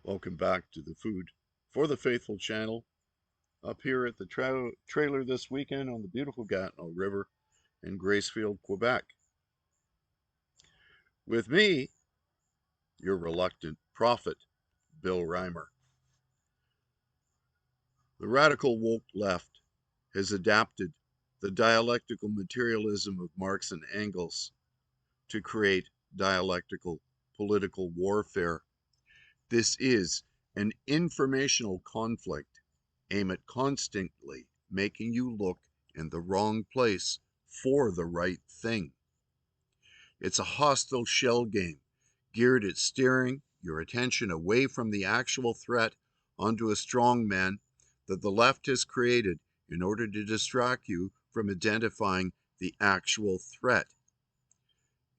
Welcome back to the Food for the Faithful channel, up here at the trailer this weekend on the beautiful Gatineau River in Gracefield, Quebec. With me, your reluctant prophet, Bill Reimer. The radical woke left has adapted the dialectical materialism of Marx and Engels to create dialectical political warfare. This is an informational conflict aimed at constantly making you look in the wrong place for the right thing. It's a hostile shell game geared at steering your attention away from the actual threat onto a strong man that the left has created in order to distract you from identifying the actual threat.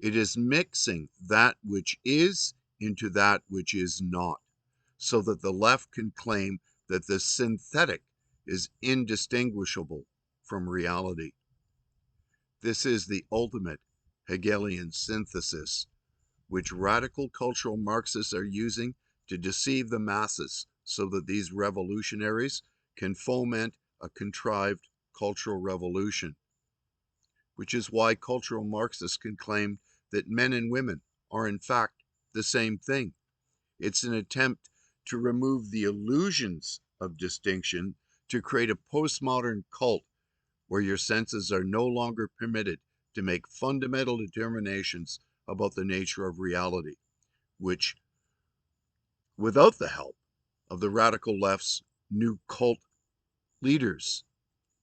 It is mixing that which is into that which is not, so that the left can claim that the synthetic is indistinguishable from reality. This is the ultimate Hegelian synthesis, which radical cultural Marxists are using to deceive the masses so that these revolutionaries can foment a contrived cultural revolution, which is why cultural Marxists can claim that men and women are in fact the same thing. It's an attempt to remove the illusions of distinction to create a postmodern cult where your senses are no longer permitted to make fundamental determinations about the nature of reality, which, without the help of the radical left's new cult leaders,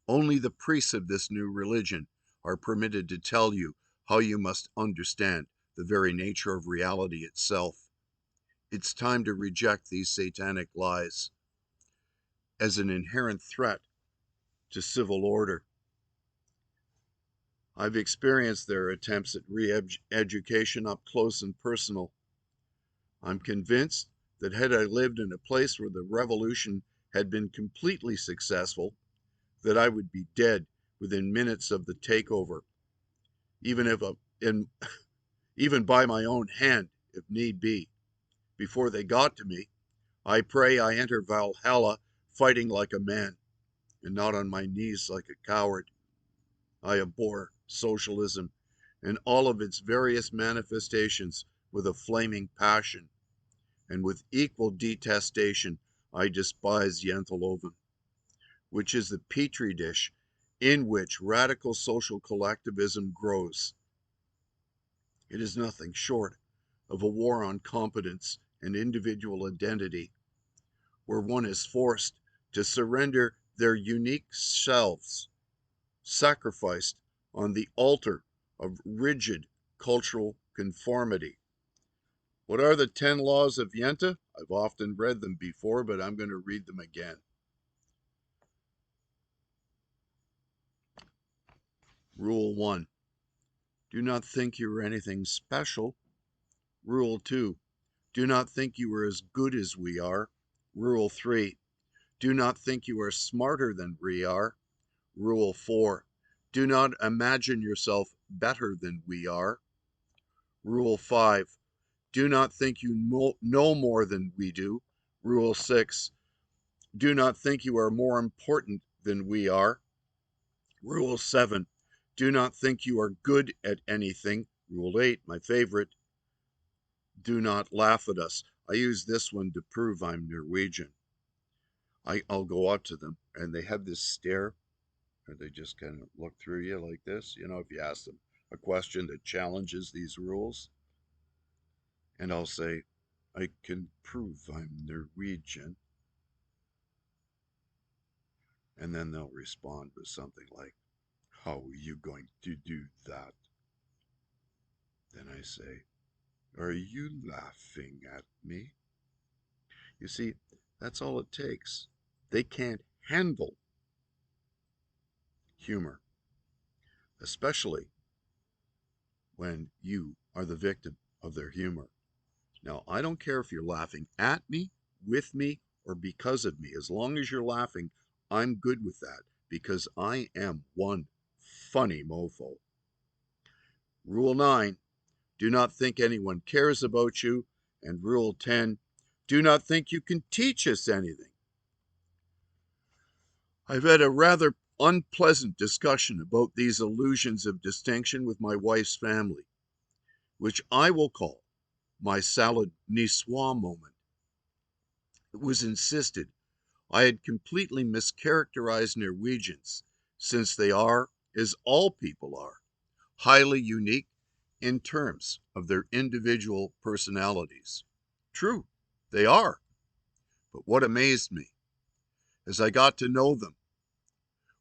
only the priests of this new religion are permitted to tell you how you must understand the very nature of reality itself. It's time to reject these satanic lies as an inherent threat to civil order. I've experienced their attempts at re-education up close and personal. I'm convinced that had I lived in a place where the revolution had been completely successful, that I would be dead within minutes of the takeover, even if even by my own hand, if need be. Before they got to me, I pray I enter Valhalla fighting like a man and not on my knees like a coward. I abhor socialism and all of its various manifestations with a flaming passion, and with equal detestation I despise Yentl, which is the petri dish in which radical social collectivism grows. It is nothing short of a war on competence and individual identity, where one is forced to surrender their unique selves, sacrificed on the altar of rigid cultural conformity. What are the 10 laws of Yenta? I've often read them before, but I'm going to read them again. Rule 1. Do not think you are anything special. Rule 2. Do not think you are as good as we are. Rule 3. Do not think you are smarter than we are. Rule 4. Do not imagine yourself better than we are. Rule 5. Do not think you know more than we do. Rule 6. Do not think you are more important than we are. Rule 7. Do not think you are good at anything. Rule 8, my favorite. Do not laugh at us. I use this one to prove I'm Norwegian. I'll go up to them and they have this stare and they just kind of look through you like this. You know, if you ask them a question that challenges these rules, and I'll say, I can prove I'm Norwegian. And then they'll respond with something like, how are you going to do that? Then I say, are you laughing at me? You see, that's all it takes. They can't handle humor, especially when you are the victim of their humor. Now, I don't care if you're laughing at me, with me, or because of me. As long as you're laughing, I'm good with that because I am one funny mofo. Rule 9, do not think anyone cares about you. And Rule 10, do not think you can teach us anything. I've had a rather unpleasant discussion about these illusions of distinction with my wife's family, which I will call my salad niçoise moment. It was insisted I had completely mischaracterized Norwegians, since they are, as all people are, highly unique in terms of their individual personalities. True, they are. But what amazed me, as I got to know them,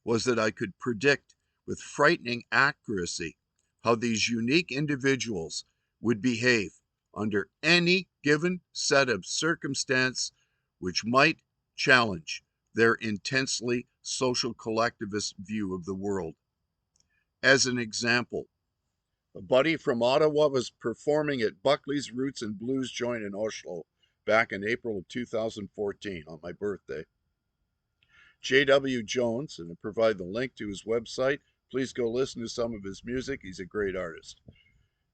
was that I could predict with frightening accuracy how these unique individuals would behave under any given set of circumstance which might challenge their intensely social collectivist view of the world. As an example, a buddy from Ottawa was performing at Buckley's Roots and Blues joint in Oslo back in April of 2014 on my birthday. J.W. Jones, and I provide the link to his website. Please go listen to some of his music. He's a great artist.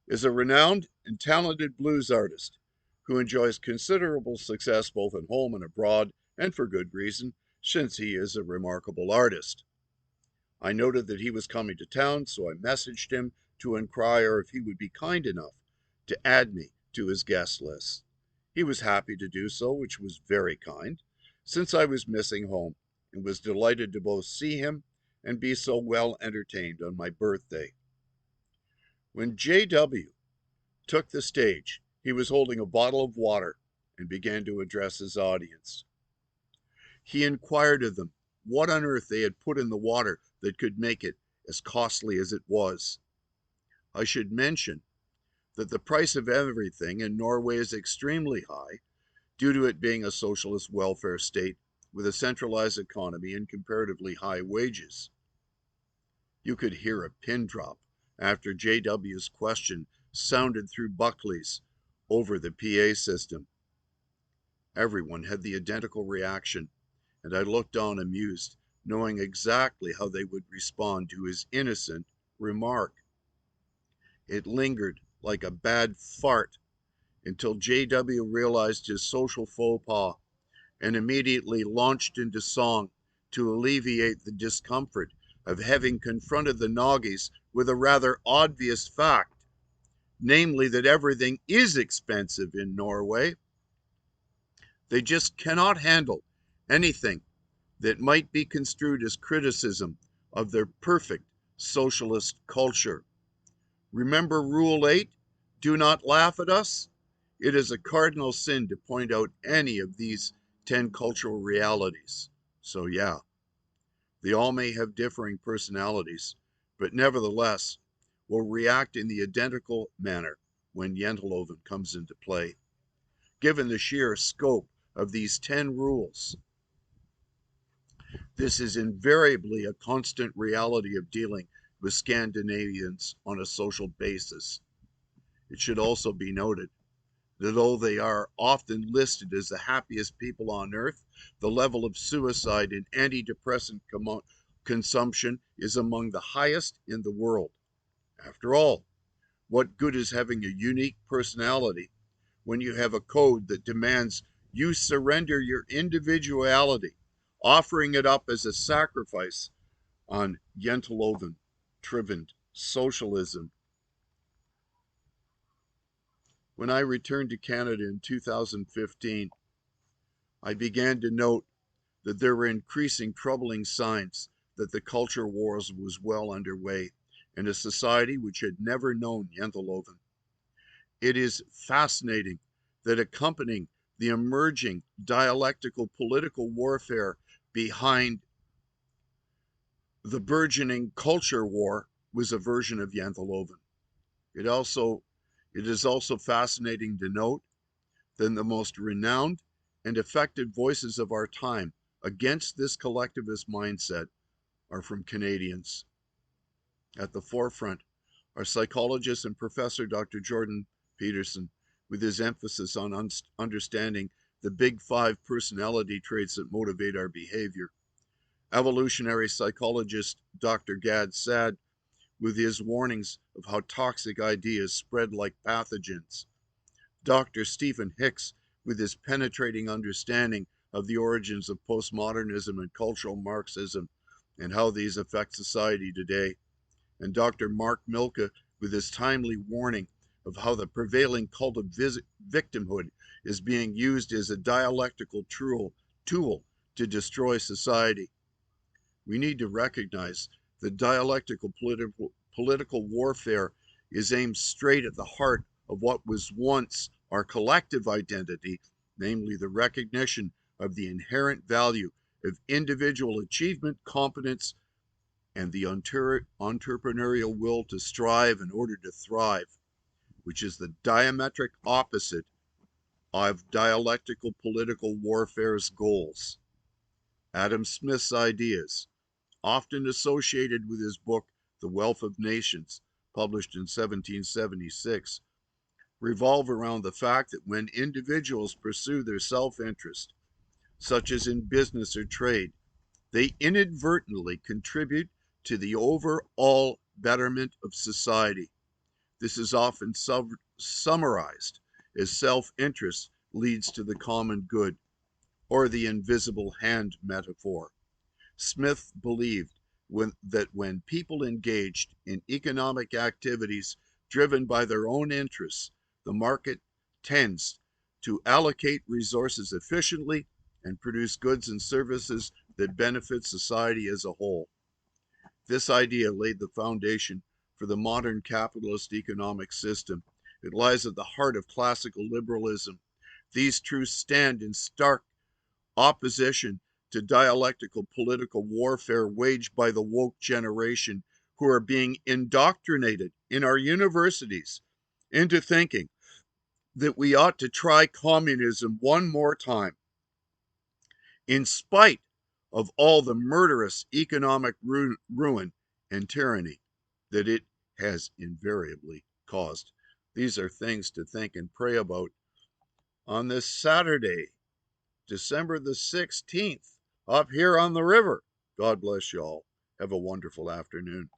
Is a renowned and talented blues artist who enjoys considerable success both at home and abroad, and for good reason, since he is a remarkable artist. I noted that he was coming to town, so I messaged him to inquire if he would be kind enough to add me to his guest list. He was happy to do so, which was very kind, since I was missing home, and was delighted to both see him and be so well entertained on my birthday. When J.W. took the stage, he was holding a bottle of water and began to address his audience. He inquired of them what on earth they had put in the water that could make it as costly as it was. I should mention that the price of everything in Norway is extremely high due to it being a socialist welfare state with a centralized economy and comparatively high wages. You could hear a pin drop after JW's question sounded through Buckley's over the PA system. Everyone had the identical reaction, and I looked on amused, knowing exactly how they would respond to his innocent remark. It lingered like a bad fart until JW realized his social faux pas and immediately launched into song to alleviate the discomfort of having confronted the Noggies with a rather obvious fact, namely that everything is expensive in Norway. They just cannot handle anything that might be construed as criticism of their perfect socialist culture. Remember Rule 8? Do not laugh at us? It is a cardinal sin to point out any of these 10 cultural realities. So yeah, they all may have differing personalities, but nevertheless will react in the identical manner when Jenteloven comes into play. Given the sheer scope of these 10 rules, this is invariably a constant reality of dealing with Scandinavians on a social basis. It should also be noted that though they are often listed as the happiest people on earth, the level of suicide and antidepressant consumption is among the highest in the world. After all, what good is having a unique personality when you have a code that demands you surrender your individuality, offering it up as a sacrifice on Jenteloven driven socialism? When I returned to Canada in 2015, I began to note that there were increasing troubling signs that the culture wars was well underway in a society which had never known Jenteloven. It is fascinating that accompanying the emerging dialectical political warfare behind the burgeoning culture war was a version of Jenteloven. It is also fascinating to note that the most renowned and effective voices of our time against this collectivist mindset are from Canadians. At the forefront are psychologist and professor Dr. Jordan Peterson, with his emphasis on understanding the big 5 personality traits that motivate our behavior. Evolutionary psychologist Dr. Gad Saad, with his warnings of how toxic ideas spread like pathogens. Dr. Stephen Hicks, with his penetrating understanding of the origins of postmodernism and cultural Marxism and how these affect society today, and Dr. Mark Milka with his timely warning of how the prevailing cult of victimhood is being used as a dialectical tool to destroy society. We need to recognize that dialectical political warfare is aimed straight at the heart of what was once our collective identity, namely the recognition of the inherent value of individual achievement, competence, and the entrepreneurial will to strive in order to thrive, which is the diametric opposite of dialectical political warfare's goals. Adam Smith's ideas, often associated with his book The Wealth of Nations, published in 1776, revolve around the fact that when individuals pursue their self-interest, such as in business or trade, they inadvertently contribute to the overall betterment of society. This is often summarized as self-interest leads to the common good, or the invisible hand metaphor. Smith believed that when people engaged in economic activities driven by their own interests, the market tends to allocate resources efficiently and produce goods and services that benefit society as a whole. This idea laid the foundation for the modern capitalist economic system. It lies at the heart of classical liberalism. These truths stand in stark opposition to dialectical political warfare waged by the woke generation, who are being indoctrinated in our universities into thinking that we ought to try communism one more time, in spite of all the murderous economic ruin and tyranny that it has invariably caused. These are things to think and pray about on this Saturday, December the 16th, up here on the river. God bless you all. Have a wonderful afternoon.